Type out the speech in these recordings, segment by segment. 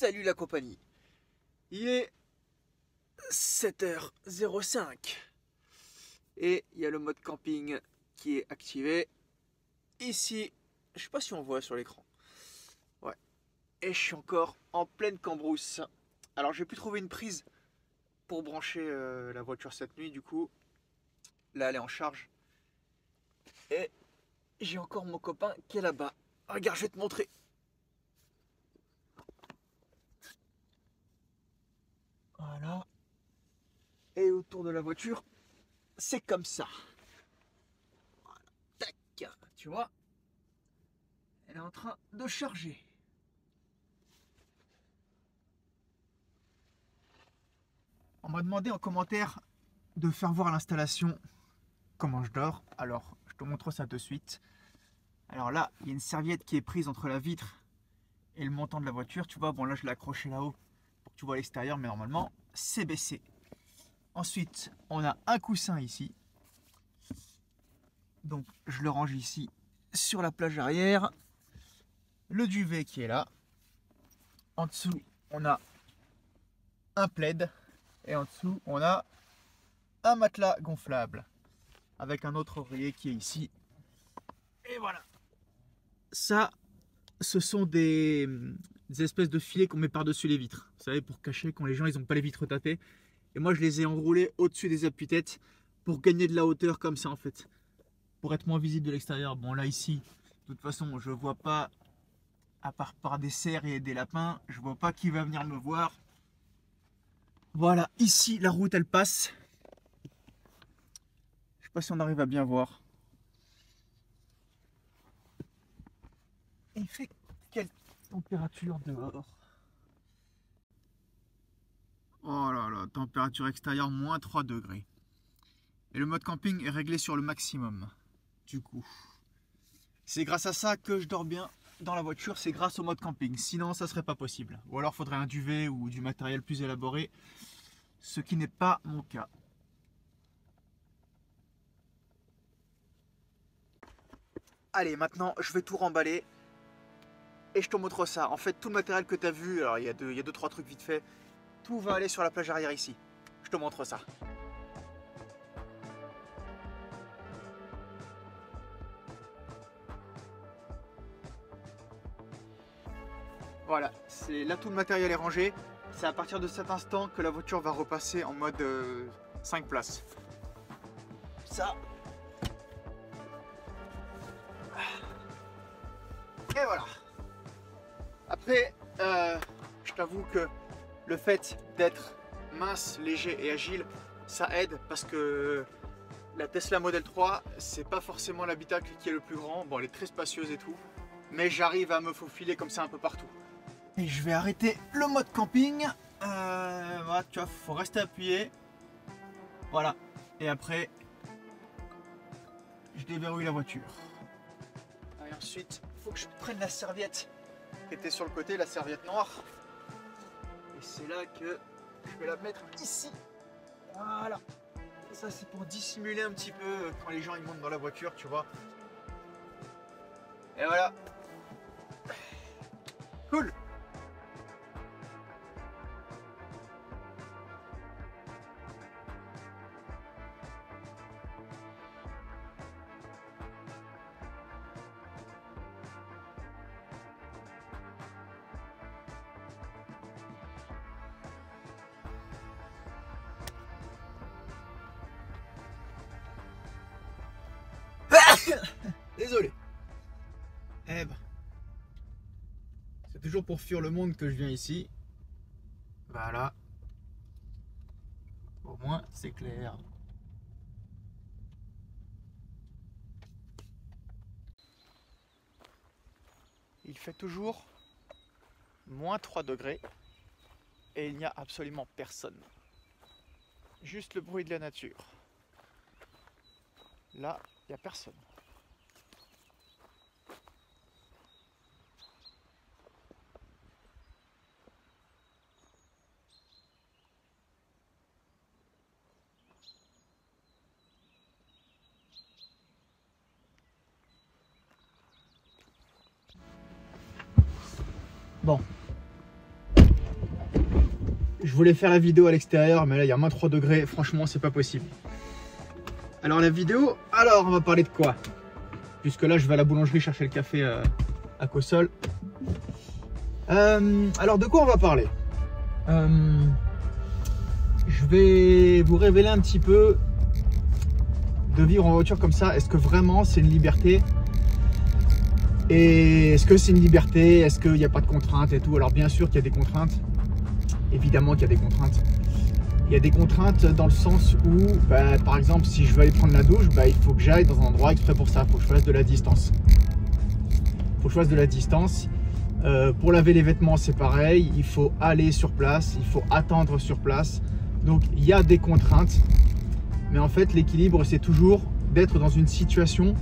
Salut la compagnie. Il est 7h05 et il y a le mode camping qui est activé. Ici, je sais pas si on voit sur l'écran. Ouais. Et je suis encore en pleine cambrousse. Alors j'ai pu trouver une prise pour brancher la voiture cette nuit du coup. Là elle est en charge. Et j'ai encore mon copain qui est là-bas. Regarde, je vais te montrer. Voilà. Et autour de la voiture, c'est comme ça. Voilà. Tac. Tu vois, elle est en train de charger. On m'a demandé en commentaire de faire voir l'installation comment je dors. Alors, je te montre ça de suite. Alors là, il y a une serviette qui est prise entre la vitre et le montant de la voiture. Tu vois, bon là, je l'ai accroché là-haut pour que tu vois l'extérieur, mais normalement, c'est baissé. Ensuite, on a un coussin ici. Donc, je le range ici sur la plage arrière. Le duvet qui est là. En dessous, on a un plaid. Et en dessous, on a un matelas gonflable avec un autre oreiller qui est ici. Et voilà. Ça, ce sont des espèces de filets qu'on met par-dessus les vitres. Vous savez, pour cacher quand les gens ils n'ont pas les vitres tapées. Et moi, je les ai enroulés au-dessus des appuis-têtes pour gagner de la hauteur comme ça en fait. Pour être moins visible de l'extérieur. Bon là ici, de toute façon, je vois pas, à part par des cerfs et des lapins, je vois pas qui va venir me voir. Voilà, ici la route elle passe. Je sais pas si on arrive à bien voir. Et il fait quelle température dehors? Oh là là, température extérieure moins 3 degrés. Et le mode camping est réglé sur le maximum. Du coup, c'est grâce à ça que je dors bien dans la voiture, c'est grâce au mode camping. Sinon, ça serait pas possible. Ou alors, il faudrait un duvet ou du matériel plus élaboré, ce qui n'est pas mon cas. Allez, maintenant, je vais tout remballer et je te montre ça. En fait, tout le matériel que tu as vu, alors il y a deux, trois trucs vite fait, tout va aller sur la plage arrière ici. Je te montre ça. Voilà, là tout le matériel est rangé. C'est à partir de cet instant que la voiture va repasser en mode 5 places. Ça. Et voilà. Après, je t'avoue que le fait d'être mince, léger et agile, ça aide parce que la Tesla Model 3, c'est pas forcément l'habitacle qui est le plus grand. Bon, elle est très spacieuse et tout, mais j'arrive à me faufiler comme ça un peu partout. Et je vais arrêter le mode camping. Voilà, tu vois, faut rester appuyé. Voilà. Et après, je déverrouille la voiture. Et ensuite, il faut que je prenne la serviette qui était sur le côté, la serviette noire. Et c'est là que je vais la mettre ici. Voilà. Ça, c'est pour dissimuler un petit peu quand les gens ils montent dans la voiture, tu vois. Et voilà. Cool. Désolé. Eh ben, c'est toujours pour fuir le monde que je viens ici. Voilà. Au moins, c'est clair. Il fait toujours moins 3 degrés et il n'y a absolument personne. Juste le bruit de la nature. Là, il n'y a personne. Bon, Je voulais faire la vidéo à l'extérieur, mais là il y a moins 3 degrés, franchement c'est pas possible. Alors la vidéo, alors on va parler de quoi? Puisque là je vais à la boulangerie chercher le café à Cossol. Alors de quoi on va parler? Je vais vous révéler un petit peu de vivre en voiture comme ça. Est-ce que vraiment c'est une liberté? Et est-ce que c'est une liberté? Est-ce qu'il n'y a pas de contraintes et tout? Alors bien sûr qu'il y a des contraintes. Évidemment qu'il y a des contraintes. Il y a des contraintes dans le sens où, par exemple, si je veux aller prendre la douche, il faut que j'aille dans un endroit exprès pour ça. Il faut que je fasse de la distance. Il faut que je fasse de la distance. Pour laver les vêtements, c'est pareil. Il faut aller sur place. Il faut attendre sur place. Donc, il y a des contraintes. Mais en fait, l'équilibre, c'est toujours d'être dans une situation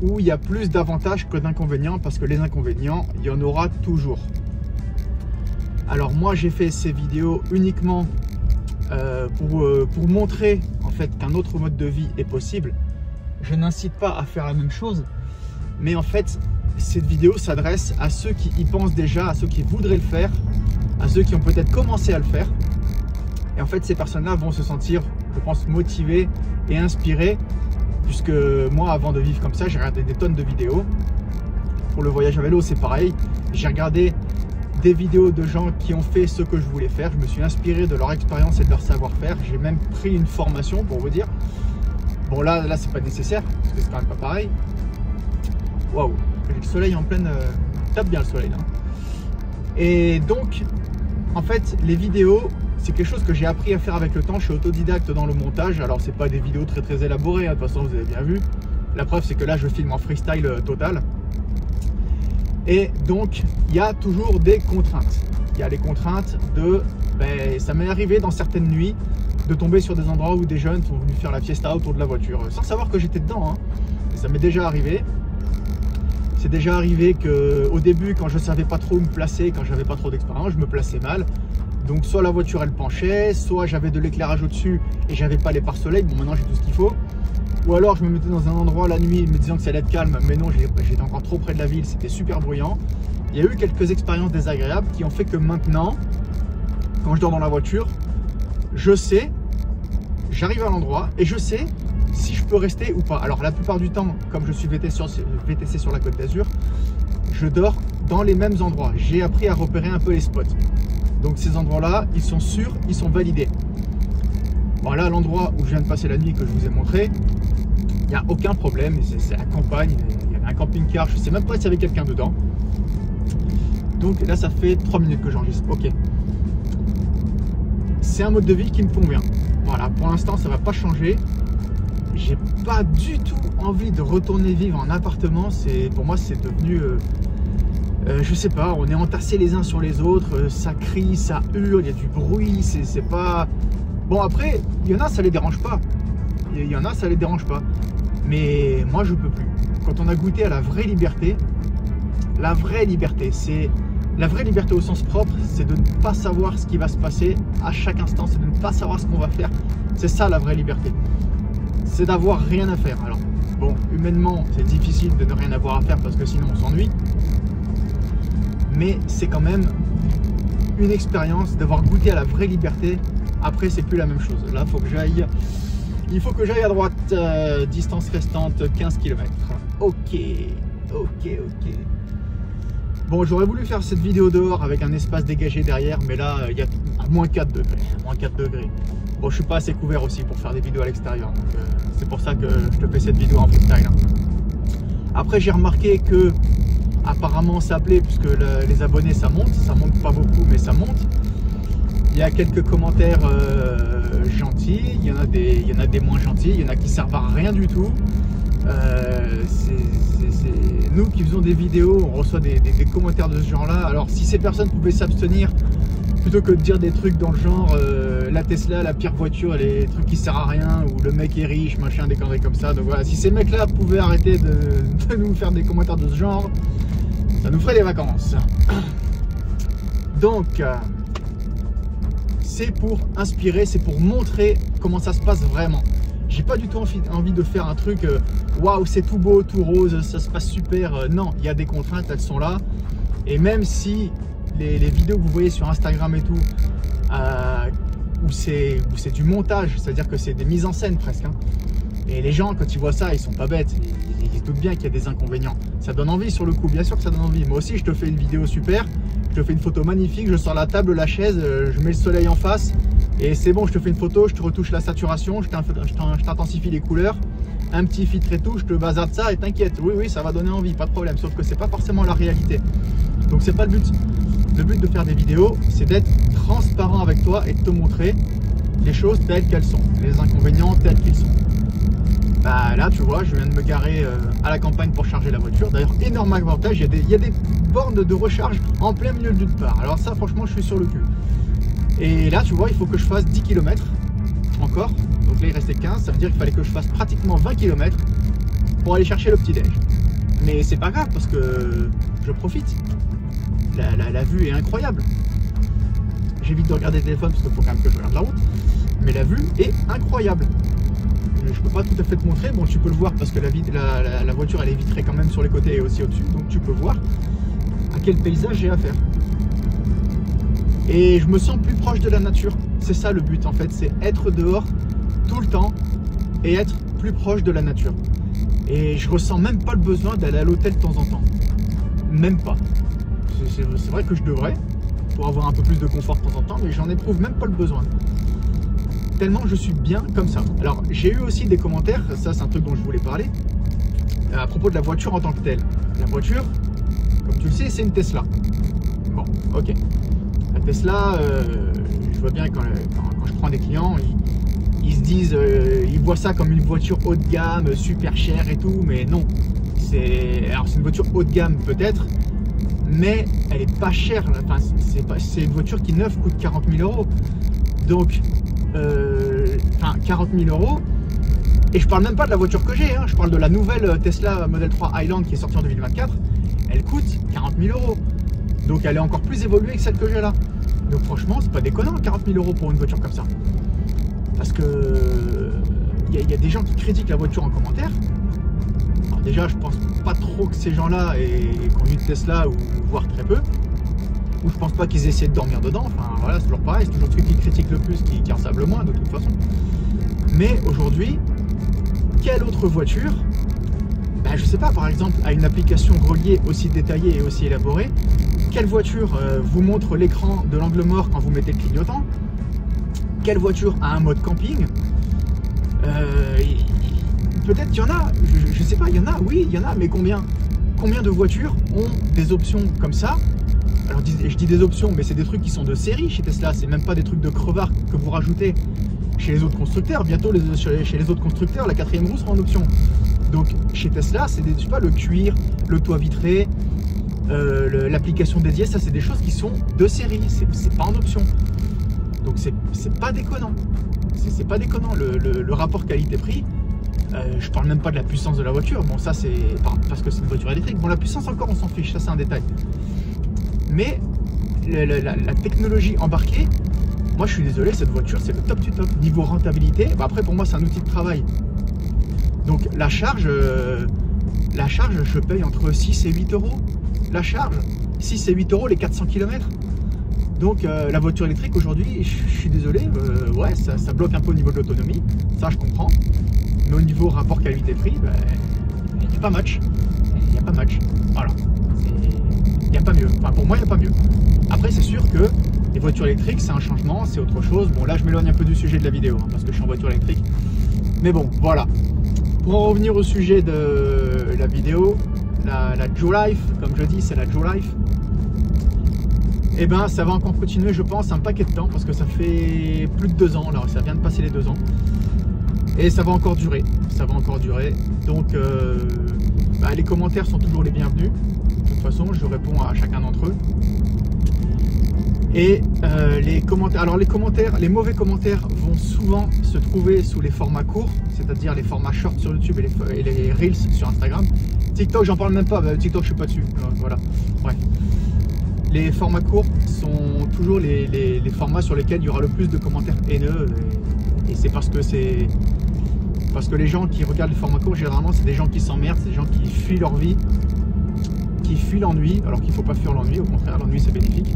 où il y a plus d'avantages que d'inconvénients. Parce que les inconvénients, il y en aura toujours. Alors moi j'ai fait ces vidéos uniquement pour montrer en fait qu'un autre mode de vie est possible. Je n'incite pas à faire la même chose, mais en fait cette vidéo s'adresse à ceux qui y pensent déjà, à ceux qui voudraient le faire, à ceux qui ont peut-être commencé à le faire. Et en fait ces personnes-là vont se sentir, je pense, motivées et inspirées, puisque moi avant de vivre comme ça, j'ai regardé des tonnes de vidéos. Pour le voyage à vélo c'est pareil, j'ai regardé des vidéos de gens qui ont fait ce que je voulais faire. Je me suis inspiré de leur expérience et de leur savoir-faire. J'ai même pris une formation pour vous dire. Bon là c'est pas nécessaire parce que c'est quand même pas pareil. Waouh, j'ai le soleil en pleine. Tape bien le soleil là. Et donc en fait les vidéos c'est quelque chose que j'ai appris à faire avec le temps. Je suis autodidacte dans le montage. Alors c'est pas des vidéos très élaborées, hein. De toute façon vous avez bien vu. La preuve c'est que là je filme en freestyle total. Et donc, il y a toujours des contraintes. Il y a les contraintes de... ça m'est arrivé dans certaines nuits de tomber sur des endroits où des jeunes sont venus faire la fiesta autour de la voiture. Sans savoir que j'étais dedans. Hein. Et ça m'est déjà arrivé. C'est déjà arrivé qu'au début, quand je ne savais pas trop où me placer, quand j'avais pas trop d'expérience, je me plaçais mal. Donc soit la voiture elle penchait, soit j'avais de l'éclairage au-dessus et j'avais pas les pare-soleil. Bon, maintenant j'ai tout ce qu'il faut. Ou alors je me mettais dans un endroit la nuit me disant que ça allait être calme, mais non, j'étais encore trop près de la ville, c'était super bruyant. Il y a eu quelques expériences désagréables qui ont fait que maintenant, quand je dors dans la voiture, je sais, j'arrive à l'endroit et je sais si je peux rester ou pas. Alors la plupart du temps, comme je suis VTC sur la Côte d'Azur, je dors dans les mêmes endroits. J'ai appris à repérer un peu les spots. Donc ces endroits-là, ils sont sûrs, ils sont validés. Voilà, l'endroit où je viens de passer la nuit que je vous ai montré, il n'y a aucun problème, c'est la campagne, il y avait un camping-car, je ne sais même pas s'il y avait quelqu'un dedans. Donc là ça fait 3 minutes que j'enregistre, ok. C'est un mode de vie qui me convient. Voilà, pour l'instant ça ne va pas changer. J'ai pas du tout envie de retourner vivre en appartement, pour moi c'est devenu... je sais pas, on est entassés les uns sur les autres, ça crie, ça hurle, il y a du bruit, c'est pas... Bon après, il y en a ça les dérange pas. Il y en a ça les dérange pas. Mais moi je peux plus. Quand on a goûté à la vraie liberté c'est... La vraie liberté au sens propre, c'est de ne pas savoir ce qui va se passer à chaque instant, c'est de ne pas savoir ce qu'on va faire. C'est ça la vraie liberté. C'est d'avoir rien à faire. Alors bon, humainement, c'est difficile de ne rien avoir à faire parce que sinon on s'ennuie. Mais c'est quand même une expérience d'avoir goûté à la vraie liberté. Après c'est plus la même chose. Là il faut que j'aille à droite, distance restante 15 km. Ok. Bon, j'aurais voulu faire cette vidéo dehors avec un espace dégagé derrière, mais là il y a à moins 4 degrés. Bon, je suis pas assez couvert aussi pour faire des vidéos à l'extérieur, donc c'est pour ça que je te fais cette vidéo en freestyle. Après j'ai remarqué que apparemment ça plaît puisque les abonnés ça monte pas beaucoup mais ça monte. Il y a quelques commentaires gentils, il y en a des moins gentils, il y en a qui servent à rien du tout. Nous qui faisons des vidéos, on reçoit des commentaires de ce genre-là. Alors si ces personnes pouvaient s'abstenir plutôt que de dire des trucs dans le genre la Tesla, la pire voiture, les trucs qui servent à rien, ou le mec est riche, machin, des conneries comme ça. Donc voilà, si ces mecs-là pouvaient arrêter de nous faire des commentaires de ce genre, ça nous ferait des vacances. Donc c'est pour inspirer, c'est pour montrer comment ça se passe vraiment. J'ai pas du tout envie de faire un truc waouh, c'est tout beau, tout rose, ça se passe super. Non, il y a des contraintes, elles sont là. Et même si les vidéos que vous voyez sur Instagram et tout, où c'est du montage, c'est-à-dire que c'est des mises en scène presque. Hein. Et les gens, quand ils voient ça, ils sont pas bêtes. Ils se doutent bien qu'il y a des inconvénients. Ça donne envie sur le coup, bien sûr que ça donne envie. Moi aussi, je te fais une vidéo super, je te fais une photo magnifique, je sors la table, la chaise, je mets le soleil en face. Et c'est bon, je te fais une photo, je te retouche la saturation, je t'intensifie les couleurs, un petit filtre et tout, je te bazarde ça et t'inquiète. Oui, oui, ça va donner envie, pas de problème. Sauf que c'est pas forcément la réalité. Donc c'est pas le but. Le but de faire des vidéos, c'est d'être transparent avec toi et de te montrer les choses telles qu'elles sont, les inconvénients tels qu'ils sont. Bah là, tu vois, je viens de me garer à la campagne pour charger la voiture. D'ailleurs, énorme avantage, il y a des bornes de recharge en plein milieu de nulle part. Alors ça, franchement, je suis sur le cul. Et là, tu vois, il faut que je fasse 10 km encore. Donc là, il restait 15. Ça veut dire qu'il fallait que je fasse pratiquement 20 km pour aller chercher le petit-déj. Mais c'est pas grave parce que je profite. La vue est incroyable. J'évite de regarder le téléphone parce qu'il faut quand même que je regarde la route. Mais la vue est incroyable. Je peux pas tout à fait te montrer. Bon, tu peux le voir parce que la voiture, elle est vitrée quand même sur les côtés et aussi au-dessus. Donc tu peux voir à quel paysage j'ai affaire. Et je me sens plus proche de la nature. C'est ça le but en fait, c'est être dehors tout le temps et être plus proche de la nature. Et je ressens même pas le besoin d'aller à l'hôtel de temps en temps. Même pas. C'est vrai que je devrais pour avoir un peu plus de confort de temps en temps, mais j'en éprouve même pas le besoin. Tellement je suis bien comme ça. Alors j'ai eu aussi des commentaires, ça c'est un truc dont je voulais parler, à propos de la voiture en tant que telle. La voiture, comme tu le sais, c'est une Tesla. Bon, ok. La Tesla, je vois bien quand je prends des clients, ils se disent, ils voient ça comme une voiture haut de gamme, super chère et tout, mais non. Alors c'est une voiture haut de gamme peut-être, mais elle est pas chère. Enfin, c'est une voiture qui neuve coûte 40 000 €. Donc, 40 000 €. Et je parle même pas de la voiture que j'ai, hein, je parle de la nouvelle Tesla Model 3 Highland qui est sortie en 2024. Elle coûte 40 000 €. Donc elle est encore plus évoluée que celle que j'ai là. Donc franchement, c'est pas déconnant 40 000 € pour une voiture comme ça. Parce que il y a des gens qui critiquent la voiture en commentaire. Alors déjà, je pense pas trop que ces gens-là aient conduit une Tesla ou voire très peu. Ou je pense pas qu'ils essaient de dormir dedans. Enfin voilà, c'est toujours pareil, c'est toujours celui qui critique le plus qui en savent le moins de toute façon. Mais aujourd'hui, quelle autre voiture, ben, je sais pas, par exemple, à une application reliée aussi détaillée et aussi élaborée, quelle voiture vous montre l'écran de l'angle mort quand vous mettez le clignotant? Quelle voiture a un mode camping? Peut-être qu'il y en a, je sais pas, il y en a, oui, il y en a, mais combien de voitures ont des options comme ça? Alors je dis des options, mais c'est des trucs qui sont de série chez Tesla, c'est même pas des trucs de crevard que vous rajoutez chez les autres constructeurs. Bientôt chez les autres constructeurs, la 4e roue sera en option. Donc chez Tesla, c'est je sais pas, le cuir, le toit vitré, l'application dédiée, ça c'est des choses qui sont de série, c'est pas en option. Donc c'est pas déconnant. C'est pas déconnant le rapport qualité-prix. Je parle même pas de la puissance de la voiture. Bon, ça c'est parce que c'est une voiture électrique. Bon, la puissance encore on s'en fiche, ça c'est un détail. Mais la technologie embarquée, moi je suis désolé, cette voiture c'est le top du top. Niveau rentabilité, bah après pour moi c'est un outil de travail. Donc la charge je paye entre 6 et 8 €. La charge, 6 et 8 € les 400 km. Donc la voiture électrique aujourd'hui, je suis désolé, ouais, ça bloque un peu au niveau de l'autonomie, ça je comprends. Mais au niveau rapport qualité-prix, il n'y a pas match. Il n'y a pas match. Voilà. Il n'y a pas mieux. Enfin, pour moi, il n'y a pas mieux. Après, c'est sûr que les voitures électriques, c'est un changement, c'est autre chose. Bon, là, je m'éloigne un peu du sujet de la vidéo, hein, parce que je suis en voiture électrique. Mais bon, voilà. Pour en revenir au sujet de la vidéo, la Joe Life, comme je dis, c'est la Joe Life. Et ben, ça va encore continuer, je pense, un paquet de temps, parce que ça fait plus de 2 ans. Alors, ça vient de passer les 2 ans. Et ça va encore durer, ça va encore durer. Donc les commentaires sont toujours les bienvenus. De toute façon, je réponds à chacun d'entre eux. Et les commentaires, alors les mauvais commentaires vont souvent se trouver sous les formats courts, c'est-à-dire les formats short sur YouTube et les Reels sur Instagram. TikTok, j'en parle même pas, TikTok je suis pas dessus. Voilà, bref. Les formats courts sont toujours les formats sur lesquels il y aura le plus de commentaires haineux. Et c'est parce que les gens qui regardent les formats courts, généralement, c'est des gens qui s'emmerdent, c'est des gens qui fuient leur vie, qui fuient l'ennui, alors qu'il ne faut pas fuir l'ennui, au contraire, l'ennui c'est bénéfique.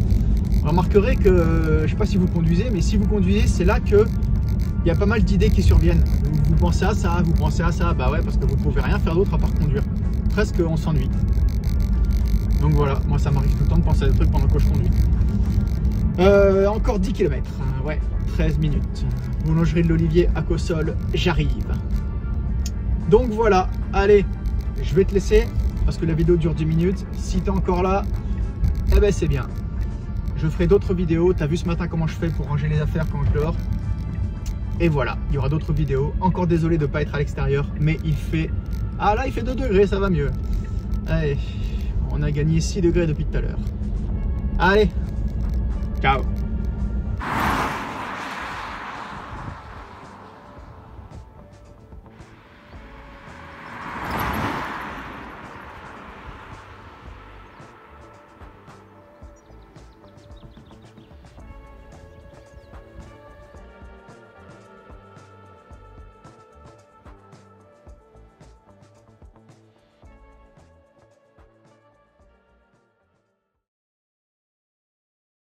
Vous remarquerez que, je sais pas si vous conduisez, mais si vous conduisez, c'est là que il y a pas mal d'idées qui surviennent. Vous pensez à ça, vous pensez à ça, bah ouais, parce que vous pouvez rien faire d'autre à part conduire. Presque on s'ennuie. Donc voilà, moi ça m'arrive tout le temps de penser à des trucs pendant que je conduis. Encore 10 km, ouais, 13 minutes. Boulangerie de l'Olivier à Cossol, j'arrive. Donc voilà, allez, je vais te laisser parce que la vidéo dure 10 minutes. Si tu es encore là, eh ben c'est bien. Je ferai d'autres vidéos. Tu as vu ce matin comment je fais pour ranger les affaires quand je dors. Et voilà, il y aura d'autres vidéos. Encore désolé de ne pas être à l'extérieur, mais il fait... Ah là, il fait 2 degrés, ça va mieux. Allez, on a gagné 6 degrés depuis tout à l'heure. Allez, ciao.